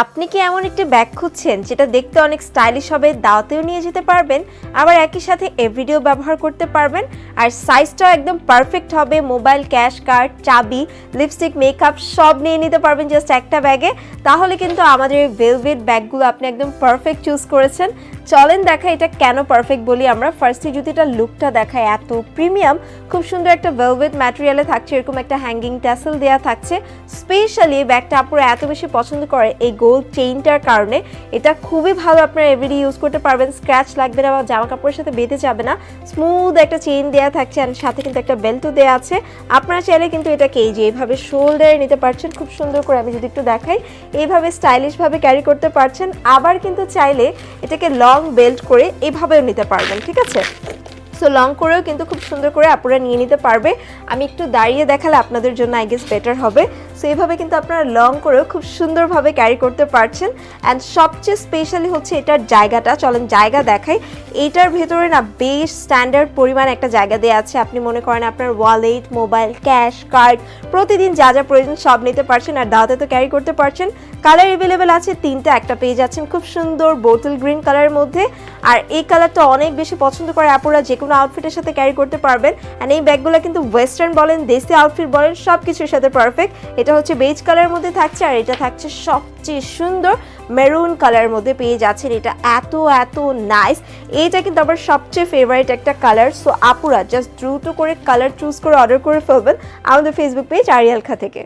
আপনি কি এমন একটি ব্যাগ খুঁজছেন যেটা দেখতে অনেক স্টাইলিশ হবে, দাওয়াতেও নিয়ে যেতে পারবেন, আবার একই সাথে এভরিডেও ব্যবহার করতে পারবেন, আর সাইজটাও একদম পারফেক্ট হবে, মোবাইল, ক্যাশ, কার্ড, চাবি, লিপস্টিক, মেকআপ সব নিয়ে নিতে পারবেন জাস্ট একটা ব্যাগে? তাহলে কিন্তু আমাদের এই ভেলভেট ব্যাগগুলো আপনি একদম পারফেক্ট চুজ করেছেন। চলেন দেখা এটা কেন পারফেক্ট বলি আমরা। ফার্স্টে যদি এটা লুকটা দেখায়, এত প্রিমিয়াম, খুব সুন্দর একটা ভেলভেট ম্যাটেরিয়ালে থাকছে, এরকম একটা হ্যাঙ্গিং ট্যাসেল দেওয়া থাকছে। স্পেশালি ব্যাগটা আপুরা এত বেশি পছন্দ করে এই গোল্ড চেইনটার কারণে। এটা খুবই ভালো, আপনারা এভরিডে ইউজ করতে পারবেন, স্ক্র্যাচ লাগবে না বা জামা কাপড়ের সাথে বেঁধে যাবে না। স্মুথ একটা চেইন দেওয়া থাকছে আর সাথে কিন্তু একটা বেল্টও দেওয়া আছে। আপনারা চাইলে কিন্তু এটাকে এই যে এইভাবে শোল্ডারে নিতে পারছেন খুব সুন্দর করে, আমি যদি একটু দেখাই, এইভাবে স্টাইলিশভাবে ক্যারি করতে পারছেন। আবার কিন্তু চাইলে এটাকে লং বেল্ট করে এইভাবেও নিতে পারবেন, ঠিক আছে? সো লং করেও কিন্তু খুব সুন্দর করে আপুরা নিয়ে নিতে পারবে। আমি একটু দাঁড়িয়ে দেখালে আপনাদের জন্য আই গেস বেটার হবে। সো এইভাবে কিন্তু আপনারা লং করেও খুব সুন্দরভাবে ক্যারি করতে পারছেন। অ্যান্ড সবচেয়ে স্পেশালি হচ্ছে এটার জায়গাটা, চলেন জায়গা দেখাই। এইটার ভেতরে না বেশ স্ট্যান্ডার্ড পরিমাণ একটা জায়গা দেওয়া আছে। আপনি মনে করেন আপনার ওয়ালেট, মোবাইল, ক্যাশ, কার্ড, প্রতিদিন যা যা প্রয়োজন সব নিতে পারছেন, আর দাওয়াতে তো ক্যারি করতে পারছেন। কালার অ্যাভেলেবেল আছে তিনটা, একটা পেয়ে যাচ্ছেন খুব সুন্দর বোতল গ্রিন কালারের মধ্যে। আর এই কালারটা অনেক বেশি পছন্দ করে আপুরা, যে কোনো আউটফিটের সাথে ক্যারি করতে পারবেন। অ্যান্ড এই ব্যাগগুলো কিন্তু ওয়েস্টার্ন বলেন, দেশি আউটফিট বলেন, সব কিছুর সাথে পারফেক্ট। এটা হচ্ছে বেজ কালারের মধ্যে থাকছে, আর এটা থাকছে সবচেয়ে সুন্দর মেরুন কালারের মধ্যে পেয়ে যাচ্ছেন। এটা এত এত নাইস, এইটা কিন্তু আবার সবচেয়ে ফেভারিট একটা কালার। সো আপুরা জাস্ট দ্রুত করে কালার চুজ করে অর্ডার করে ফেলবেন আমাদের ফেসবুক পেজ আরিয়াল খা থেকে।